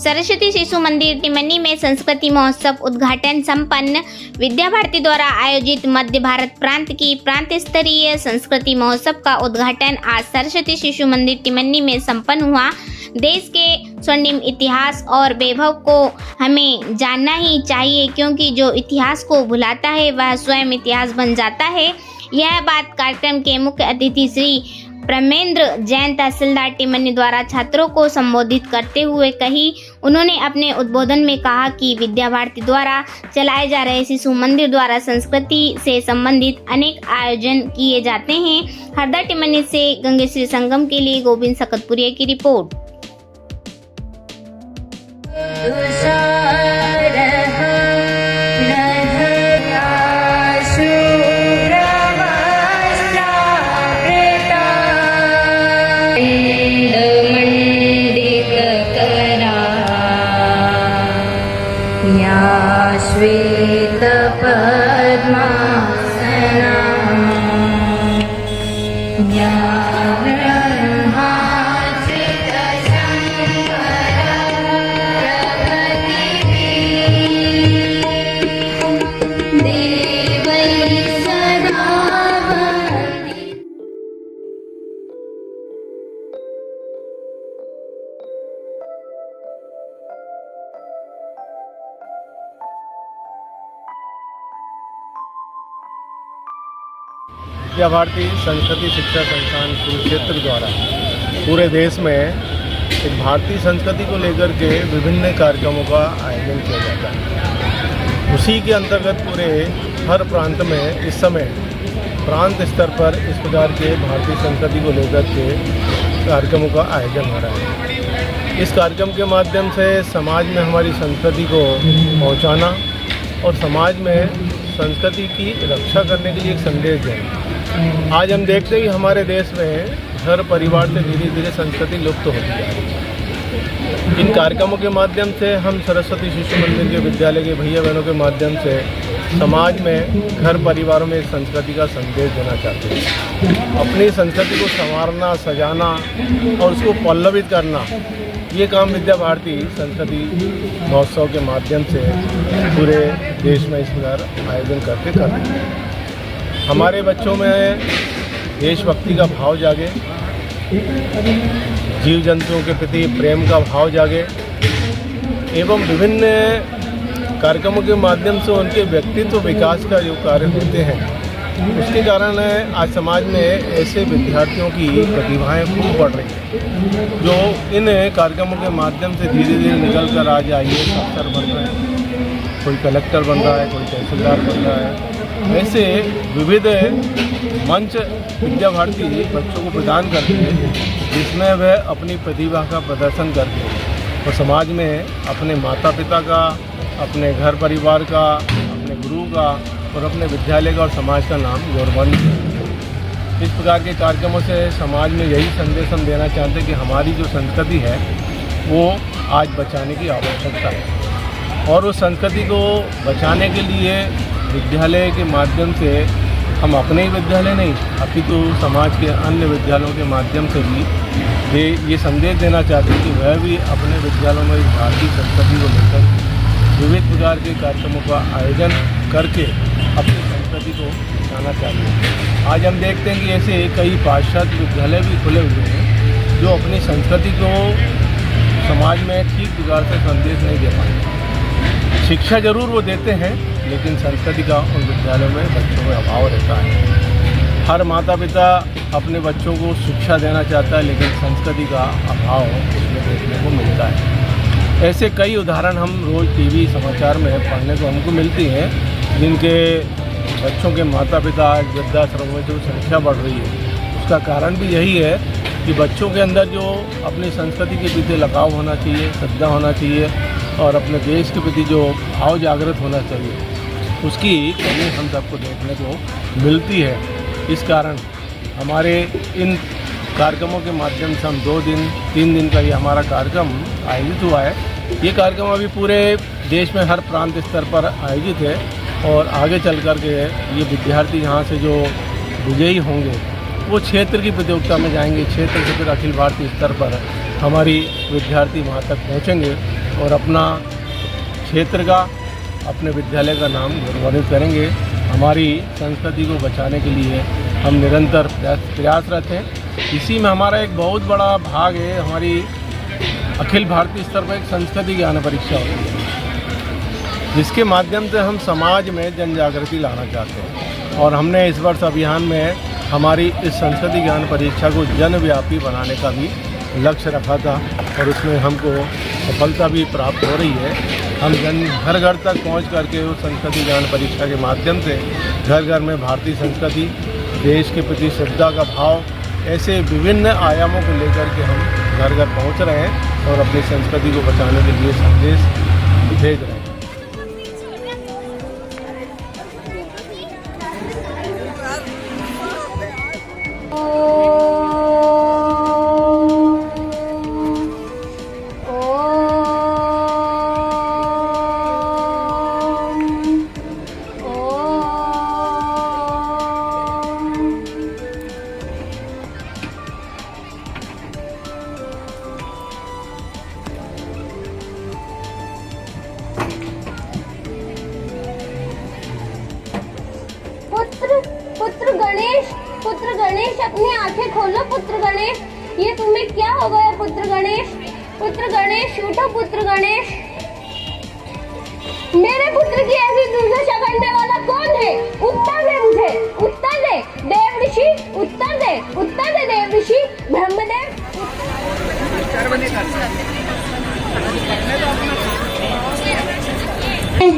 सरस्वती शिशु मंदिर टिमनी में संस्कृति महोत्सव उद्घाटन संपन्न। विद्या भारती द्वारा आयोजित मध्य भारत प्रांत की प्रांत स्तरीय संस्कृति महोत्सव का उद्घाटन आज सरस्वती शिशु मंदिर टिमनी में संपन्न हुआ। देश के स्वर्णिम इतिहास और वैभव को हमें जानना ही चाहिए, क्योंकि जो इतिहास को भुलाता है वह स्वयं इतिहास बन जाता है। यह बात कार्यक्रम के मुख्य अतिथि श्री प्रमेंद्र जैन तहसीलदार टिमनी द्वारा छात्रों को संबोधित करते हुए कही। उन्होंने अपने उद्बोधन में कहा कि विद्या भारती द्वारा चलाए जा रहे शिशु मंदिर द्वारा संस्कृति से संबंधित अनेक आयोजन किए जाते हैं। हरदा टिमनी से गंगेश्वरी संगम के लिए गोविंद सकतपुरिया की रिपोर्ट। श्वेत पद्मासना विद्या भारती संस्कृति शिक्षा संस्थान कुरुक्षेत्र द्वारा पूरे देश में एक भारतीय संस्कृति को लेकर के विभिन्न कार्यक्रमों का आयोजन किया जाता है। उसी के अंतर्गत पूरे हर प्रांत में इस समय प्रांत स्तर पर इस प्रकार के भारतीय संस्कृति को लेकर के कार्यक्रमों का आयोजन हो रहा है। इस कार्यक्रम के माध्यम से समाज में हमारी संस्कृति को पहुंचाना और समाज में संस्कृति की रक्षा करने के लिए एक संदेश देना। आज हम देखते हैं कि हमारे देश में घर परिवार से धीरे धीरे संस्कृति लुप्त होती जा रही है। इन कार्यक्रमों के माध्यम से हम सरस्वती शिशु मंदिर के विद्यालय के भैया बहनों के माध्यम से समाज में घर परिवारों में संस्कृति का संदेश देना चाहते हैं। अपनी संस्कृति को संवारना, सजाना और उसको पल्लवित करना, ये काम विद्या भारती संस्कृति महोत्सव के माध्यम से पूरे देश में इस प्रकार आयोजन करके कर रहे हैं। हमारे बच्चों में देशभक्ति का भाव जागे, जीव जंतुओं के प्रति प्रेम का भाव जागे एवं विभिन्न कार्यक्रमों के माध्यम से उनके व्यक्तित्व विकास का जो कार्य होते हैं, उसके कारण आज समाज में ऐसे विद्यार्थियों की प्रतिभाएं खूब बढ़ रही हैं, जो इन कार्यक्रमों के माध्यम से धीरे धीरे निकल कर आज IAS अफसर बन रहे हैं, कोई कलेक्टर बन रहा है, कोई तहसीलदार बन रहा है। ऐसे विविध मंच विद्या भारती बच्चों को प्रदान करती है, जिसमें वह अपनी प्रतिभा का प्रदर्शन करके और समाज में अपने माता पिता का, अपने घर परिवार का, अपने गुरु का और अपने विद्यालय का और समाज का नाम गौरवान्वित है। इस प्रकार के कार्यक्रमों से समाज में यही संदेश हम देना चाहते हैं कि हमारी जो संस्कृति है वो आज बचाने की आवश्यकता है, और उस संस्कृति को बचाने के लिए विद्यालय के माध्यम से हम अपने ही विद्यालय नहीं अपितु समाज के अन्य विद्यालयों के माध्यम से भी ये संदेश देना चाहते हैं कि वह भी अपने विद्यालयों में इस भारतीय संस्कृति को लेकर विविध प्रकार के कार्यक्रमों का आयोजन करके अपनी संस्कृति को बचाना चाहिए। आज हम देखते हैं कि ऐसे कई पाश्चात्य विद्यालय भी खुले हुए हैं जो अपनी संस्कृति को समाज में ठीक प्रकार से संदेश नहीं दे पाते। शिक्षा जरूर वो देते हैं, लेकिन संस्कृति का उन विद्यालयों में बच्चों में अभाव रहता है। हर माता पिता अपने बच्चों को शिक्षा देना चाहता है, लेकिन संस्कृति का अभाव उसमें देखने को मिलता है। ऐसे कई उदाहरण हम रोज़ TV समाचार में पढ़ने को हमको मिलती हैं, जिनके बच्चों के माता पिता आज वृद्धाश्रम में जो संख्या बढ़ रही है, उसका कारण भी यही है कि बच्चों के अंदर जो अपनी संस्कृति के प्रति लगाव होना चाहिए, श्रद्धा होना चाहिए और अपने देश के प्रति जो भाव जागृत होना चाहिए, उसकी कमी हम सबको देखने को मिलती है। इस कारण हमारे इन कार्यक्रमों के माध्यम से हम 2 दिन 3 दिन का ये हमारा कार्यक्रम आयोजित हुआ है। ये कार्यक्रम अभी पूरे देश में हर प्रांत स्तर पर आयोजित है, और आगे चल कर के ये विद्यार्थी यहाँ से जो विजयी होंगे वो क्षेत्र की प्रतियोगिता में जाएंगे, क्षेत्र से फिर अखिल भारतीय स्तर पर हमारी विद्यार्थी वहाँ तक पहुँचेंगे और अपना क्षेत्र का, अपने विद्यालय का नाम गौरवान्वित करेंगे। हमारी संस्कृति को बचाने के लिए हम निरंतर प्रयासरत हैं। इसी में हमारा एक बहुत बड़ा भाग है, हमारी अखिल भारतीय स्तर पर एक संस्कृति ज्ञान परीक्षा होती है, जिसके माध्यम से हम समाज में जन जागृति लाना चाहते हैं। और हमने इस वर्ष अभियान में हमारी इस संस्कृति ज्ञान परीक्षा को जनव्यापी बनाने का भी लक्ष्य रखा था और उसमें हमको सफलता भी प्राप्त हो रही है। हम घर घर तक पहुंच करके उस संस्कृति ज्ञान परीक्षा के माध्यम से घर घर में भारतीय संस्कृति, देश के प्रति श्रद्धा का भाव, ऐसे विभिन्न आयामों को लेकर के हम घर घर पहुंच रहे हैं और अपनी संस्कृति को बचाने के लिए संदेश भेज रहे हैं। पुत्र गणेश अपनी आंखें खोलो। पुत्र गणेश, ये तुम्हें क्या हो गया? पुत्र गणेश उठो। पुत्र गणेश, मेरे पुत्र की ऐसी दुर्दशा करने वाला कौन है? उत्तर दे मुझे, उत्तर दे देव ऋषि, उत्तर दे देव ऋषि ब्रह्मदेव।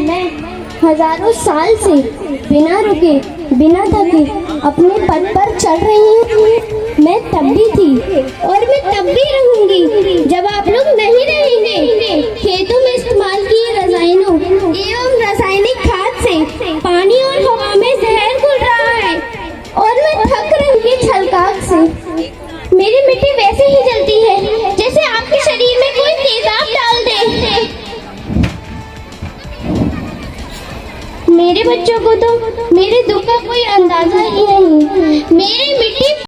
मैं हजारों साल से बिना रुके बिना थके अपने पद पर चल रही हूँ। मैं तब भी थी और मैं तब भी रहूंगी जब आप लोग नहीं रहेंगे। खेतों में इस्तेमाल किए रसायनों एवं रासायनिक खाद से पानी और हवा में जहर घुल रहा है और मैं थक रही हूँ छलकाक से। मेरी मिट्टी वैसे ही जलती है जैसे आपके शरीर में कोई तेजाब डाल दे। मेरे बच्चों को तो मेरे दुख का कोई अंदाजा ही नहीं। मेरी मिट्टी